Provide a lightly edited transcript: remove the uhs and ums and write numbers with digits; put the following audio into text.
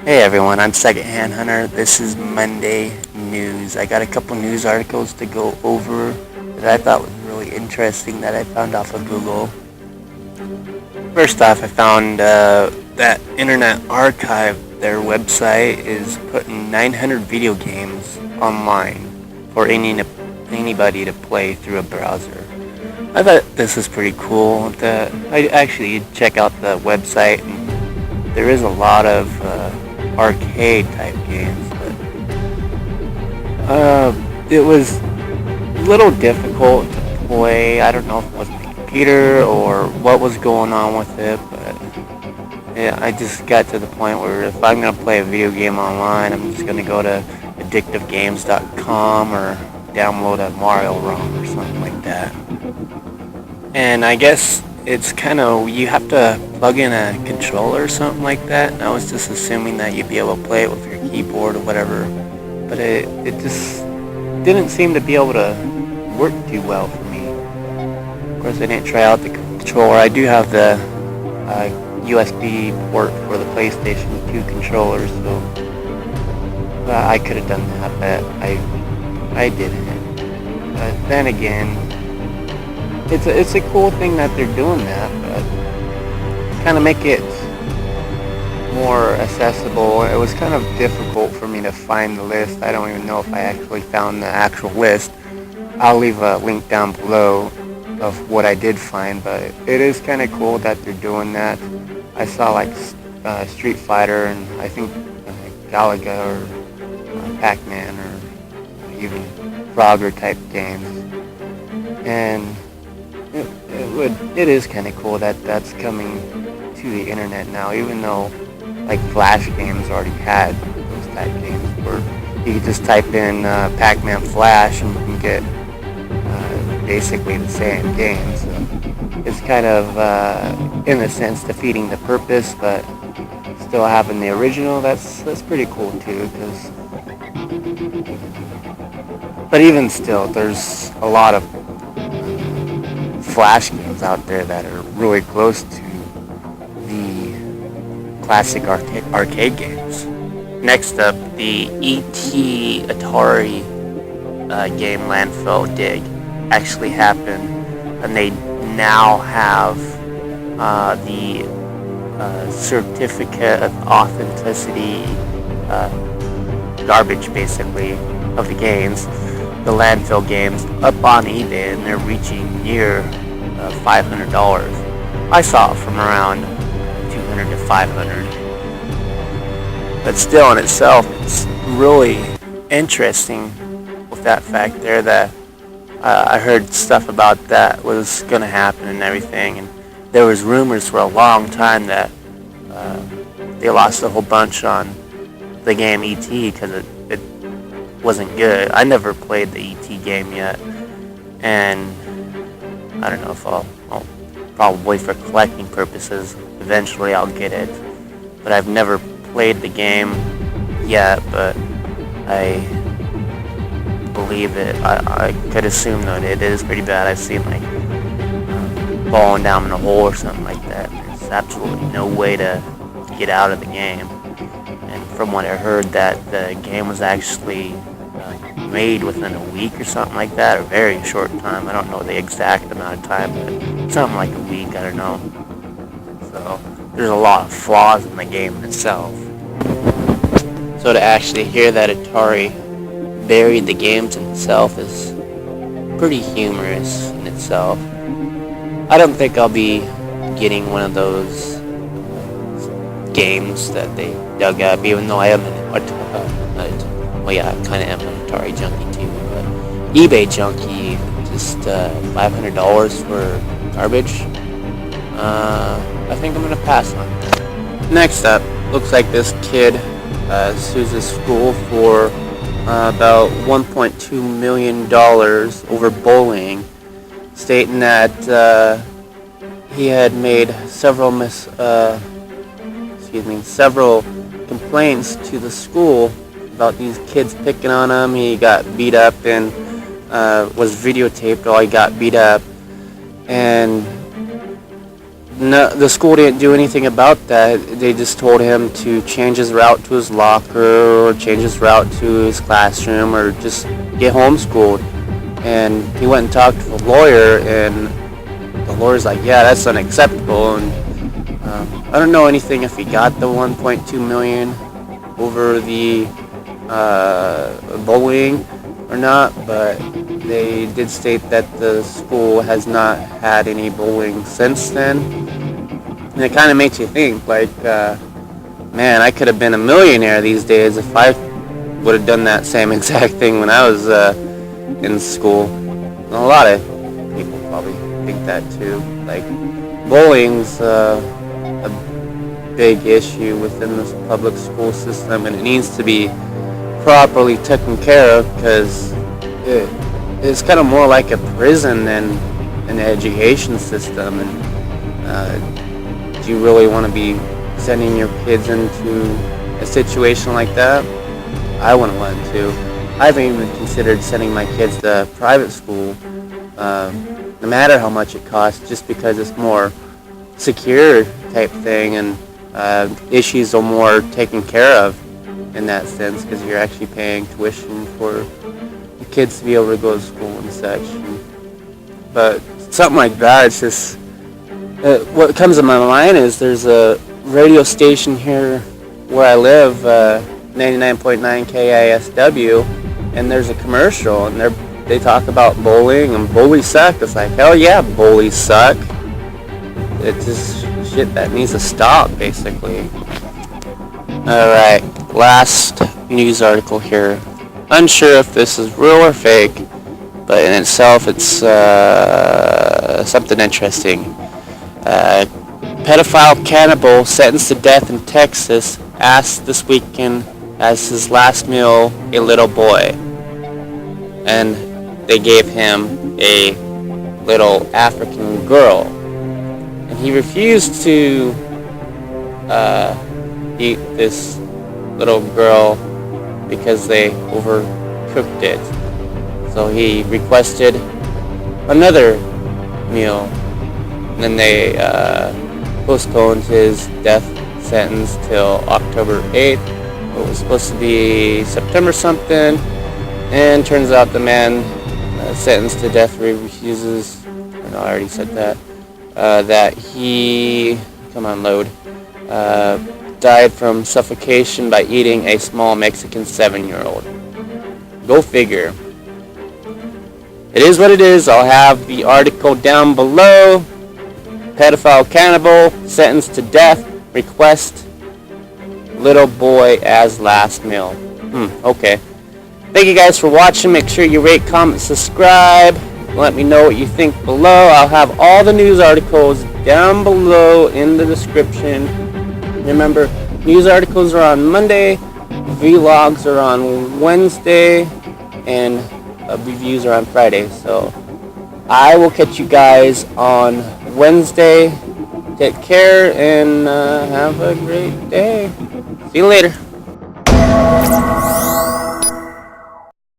Hey everyone, I'm Secondhandhunter. This is Monday News. I got a couple news articles to go over that I thought was really interesting that I found off of Google. First off, I found that Internet Archive, their website, is putting 900 video games online for anybody to play through a browser. I thought this was pretty cool. I actually check out the website, and there is a lot of arcade type games, but it was a little difficult to play. I don't know if it was my computer or what was going on with it, but yeah, I just got to the point where if I'm gonna play a video game online, I'm just gonna go to addictivegames.com or download a Mario ROM or something like that. And I guess it's kind of, you have to plug in a controller or something like that, and I was just assuming that you'd be able to play it with your keyboard or whatever, but it just didn't seem to be able to work too well for me. Of course, I didn't try out the controller. I do have the USB port for the PlayStation 2 controller, so I could have done that, but I didn't. But then again, it's a cool thing that they're doing that, but kind of make it more accessible. It was kind of difficult for me to find the list. I don't even know if I actually found the actual list. I'll leave a link down below of what I did find, but it is kind of cool that they're doing that. I saw like Street Fighter and I think Galaga or Pac-Man or even Frogger type games, and it is kind of cool that that's coming to the internet now, even though like Flash games already had those type games where you could just type in Pac-Man Flash and you can get basically the same game. So it's kind of in a sense defeating the purpose, but still having the original. That's pretty cool too. But even still, there's a lot of Flash games out there that are really close to the classic arcade games. Next up, the E.T. Atari game Landfill Dig actually happened, and they now have the certificate of authenticity garbage, basically, of the games, the landfill games, up on eBay, and they're reaching near $500. I saw it from around 200 to 500. But still in itself, it's really interesting with that fact there that I heard stuff about that was going to happen and everything, and there was rumors for a long time that they lost a whole bunch on the game E.T. because it wasn't good. I never played the E.T. game yet, and I don't know if I'll probably for collecting purposes eventually I'll get it, but I've never played the game yet. But I believe it. I could assume that it is pretty bad. I've seen like falling down in a hole or something like that. There's absolutely no way to get out of the game. And from what I heard, that the game was actually made within a week or something like that, or very short time. I don't know the exact amount of time, but something like a week. I don't know. So there's a lot of flaws in the game itself. So to actually hear that Atari buried the games in itself is pretty humorous in itself. I don't think I'll be getting one of those games that they dug up, even though I am I kind of am an Atari junkie too, but eBay junkie, just $500 for garbage. I think I'm gonna pass on that. Next up, looks like this kid sues his school for about $1.2 million over bullying, stating that he had made several complaints to the school about these kids picking on him. He got beat up and was videotaped while he got beat up, and no, the school didn't do anything about that. They just told him to change his route to his locker or change his route to his classroom or just get homeschooled. And he went and talked to a lawyer, and the lawyer's like, yeah, that's unacceptable. And I don't know anything if he got the 1.2 million over the bullying or not, but they did state that the school has not had any bullying since then. And it kind of makes you think, like, man, I could have been a millionaire these days if I would have done that same exact thing when I was in school. And a lot of people probably think that too. Like, bullying's a big issue within this public school system, and it needs to be properly taken care of, because it's kind of more like a prison than an education system. And do you really want to be sending your kids into a situation like that? I wouldn't want to. I haven't even considered sending my kids to private school, no matter how much it costs, just because it's more secure type thing, and issues are more taken care of in that sense, because you're actually paying tuition for the kids to be able to go to school and such. But something like that, it's just what comes to my mind is there's a radio station here where I live, 99.9 KISW, and there's a commercial, and they talk about bullying, and bullies suck. It's like, hell yeah, bullies suck. It's just shit that needs to stop, basically. Alright, last news article here. Unsure if this is real or fake, but in itself it's something interesting. Pedophile cannibal sentenced to death in Texas asked this weekend as his last meal a little boy. And they gave him a little African girl. And he refused to eat this little girl because they overcooked it. So he requested another meal. And then they postponed his death sentence till October 8th. It was supposed to be September something. And turns out the man sentenced to death refuses, or no, I already said that, that he, come on, load, died from suffocation by eating a small Mexican 7-year-old. Go figure. It is what it is. I'll have the article down below. Pedophile cannibal sentenced to death, request little boy as last meal. Okay. Thank you guys for watching. Make sure you rate, comment, subscribe. Let me know what you think below. I'll have all the news articles down below in the description. Remember, news articles are on Monday, vlogs are on Wednesday, and reviews are on Friday. So I will catch you guys on Wednesday. Take care and have a great day. See you later.